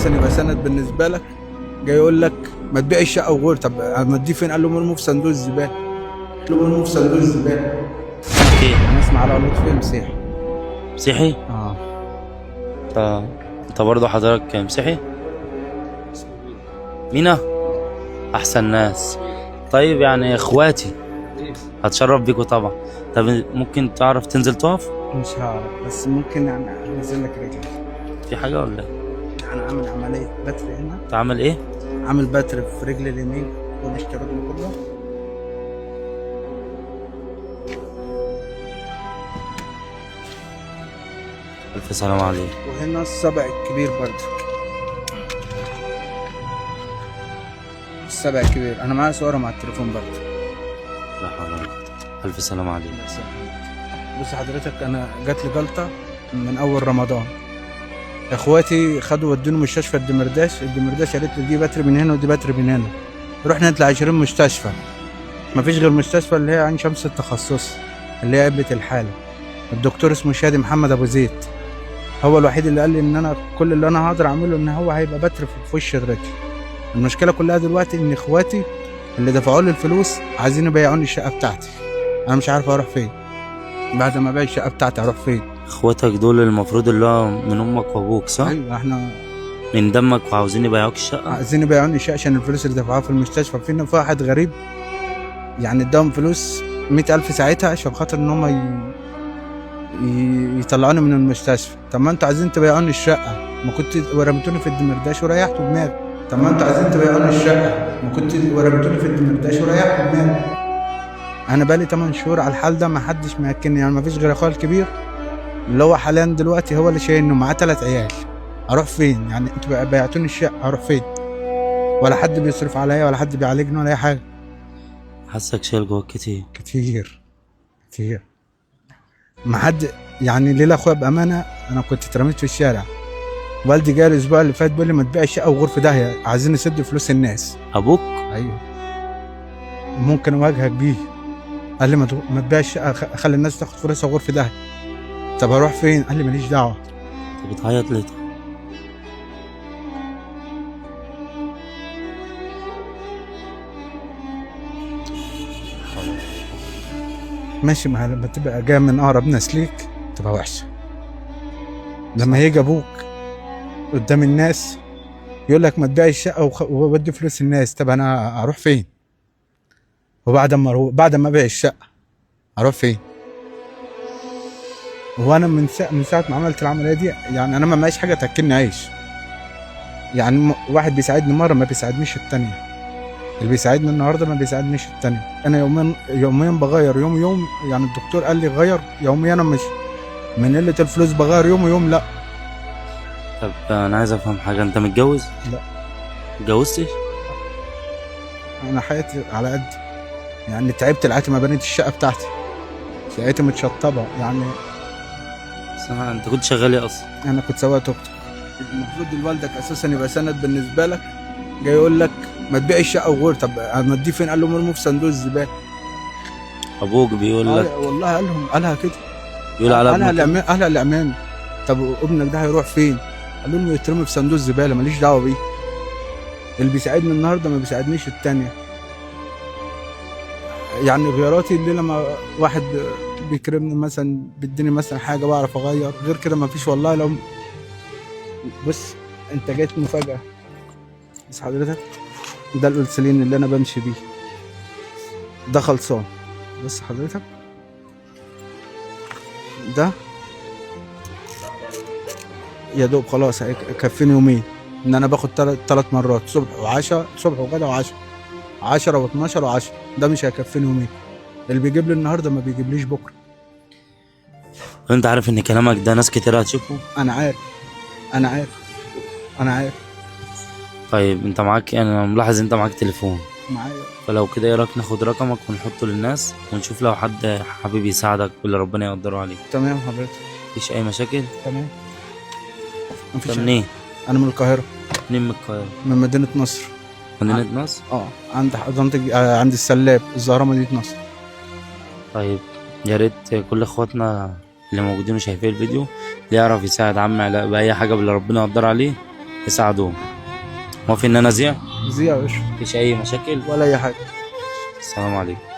اساسا يبقى سند بالنسبه لك، جاي يقول لك ما تبيع الشقه وغير. طب اوديه فين؟ قال له مرموا في صندوق الزباله. قال له مرموا في صندوق الزباله. اوكي. انا اسمع على لطفي مسيحي. مسيحي؟ اه. انت برضه حضرتك مسيحي؟ مينا؟ احسن ناس. طيب يعني اخواتي، هتشرف بيكوا طبعا. طب ممكن تعرف تنزل تقف؟ مش هعرف، بس ممكن يعني انزل لك رجلي. في حاجه ولا ايه؟ انا عامل عمليه بتر هنا. تعمل ايه؟ عامل بتر في رجلي اليمين والاشتراك كله. الف سلام عليك. وهنا الصبع الكبير برضه. الصبع الكبير انا معايا صورة مع التليفون برضه. لا حول ولا قوة. الف سلام عليك. بص حضرتك، انا جات لي جلطة من اول رمضان. اخواتي خدوا ودوني مستشفى الدمرداش قالت لي دي بتر من هنا ودي بتر من هنا. رحنا نطلع 20 مستشفى، مفيش غير مستشفى اللي هي عين شمس التخصص اللي هي قبلة الحالة. الدكتور اسمه شادي محمد ابو زيد، هو الوحيد اللي قال لي ان انا كل اللي انا هقدر اعمله ان هو هيبقى بتر في وش الرجل. المشكله كلها دلوقتي ان اخواتي اللي دفعوا لي الفلوس عايزين يبيعوني الشقه بتاعتي. انا مش عارف اروح فين بعد ما ابيع الشقه بتاعتي. اروح فين؟ اخواتك دول المفروض اللي هو من امك وابوك صح؟ ايوه احنا من دمك وعاوزين يبيعوك الشقه. عايزين يبيعوني الشقه عشان الفلوس اللي دفعوها في المستشفى. في واحد غريب يعني اداهم فلوس 100,000 ساعتها عشان خاطر ان هم يطلعوني من المستشفى. طب ما انتوا عايزين تبيعوني الشقه، ما كنت ورمتوني في الدمرداش وريحتوا دماغي. طب ما انتوا عايزين تبيعوني الشقه، ما كنت ورمتوني في الدمرداش وريحتوا دماغي. انا بقالي 8 شهور على الحال ده، ما حدش مأكلني يعني. ما فيش غير اخويا الكبير اللي هو حاليا دلوقتي هو اللي شايلني ومعاه 3 عيال. اروح فين يعني؟ انتوا بيعتوني الشقه، اروح فين؟ ولا حد بيصرف عليا ولا حد بيعالجني ولا اي حاجه. حاسك شايل جواك كتير كتير. ما حد يعني. ليلة اخويا بامانه انا كنت اترميت في الشارع. والدي جاي الاسبوع اللي فات بيقول لي ما تبيع الشقه وغرفه داهيه، عايزين نسد فلوس الناس. ابوك؟ ايوه. ممكن اواجهك بيه. قال لي ما تبيع الشقه، خلي الناس تاخد فلوسها وغرفه داهيه. طب اروح فين؟ قال لي ماليش دعوه. انت بتعيط ليه؟ ماشي، ما لما تبقى جاي من اقرب ناس ليك تبقى وحشه. لما يجي ابوك قدام الناس يقول لك ما تبيع الشقه وودي فلوس الناس، طب انا اروح فين؟ وبعد ما ابيع الشقه اروح فين؟ هو انا من ساعه ما عملت العمليه دي يعني انا ما معيش حاجه تاكلني عيش. يعني واحد بيساعدني مره ما بيساعدنيش التانيه، اللي بيساعدني النهارده ما بيساعدنيش التانيه. انا يوميا بغير، يوم يعني الدكتور قال لي غير يوميا. انا مش من قله الفلوس بغير يوم ويوم لا. طب انا عايز افهم حاجه، انت متجوز؟ لا. اتجوزتش؟ انا حياتي على قد يعني. تعبت لغايه ما بنيت الشقه بتاعتي، شقتي متشطبه يعني. انت كنت شغال ايه اصلا؟ انا كنت سواق توك توك. المفروض والدك اساسا يبقى سند بالنسبه لك، جاي يقول لك ما تبيع الشقه وغير. طب اوديه فين؟ قال له مرموا في صندوق الزباله. ابوك بيقول لك؟ والله قالها كده. يقول على ابنك؟ قالها لعمامي. طب ابنك ده هيروح فين؟ قالوا له يترمي في صندوق الزباله، ماليش دعوه بيه. اللي بيساعدني النهارده ما بيساعدنيش التانيه. يعني غيراتي اللي لما واحد بيكرمني مثلا بيديني مثلا حاجه بعرف اغير، غير كده ما فيش والله. لو بص انت جيت مفاجاه. بس حضرتك ده الأنسولين اللي انا بمشي بيه ده خلصان. بس حضرتك ده يا دوب خلاص هيكفيني يومين. ان انا باخد 3 مرات صبح وعشاء، صبح وغدا وعشاء، 10 و12 و10. ده مش هيكفيني يومين. اللي بيجيب لي النهارده ما بيجيبليش بكره. انت عارف ان كلامك ده ناس كتير هتشوفه؟ انا عارف. طيب انت معاك، انا ملاحظ انت معاك تليفون معايا. فلو كده ايه رايك ناخد رقمك ونحطه للناس ونشوف لو حد حابب يساعدك واللي ربنا يقدره عليه. تمام حضرتك. مفيش اي مشاكل؟ تمام. انت منين؟ انا من القاهره. منين من القاهره؟ من مدينه نصر. مدينه نصر؟ عند حضرتك عند السلاب الزهراء مدينه نصر. طيب يا ريت كل اخواتنا اللي موجودين وشايفين الفيديو اللي يعرف يساعد عم علاء باي حاجه باللي ربنا يقدر عليه يساعدوهم. ما في إن أنا أزيع؟ زي يا باشا مفيش أي مشاكل. ولا اي حاجه. السلام عليكم.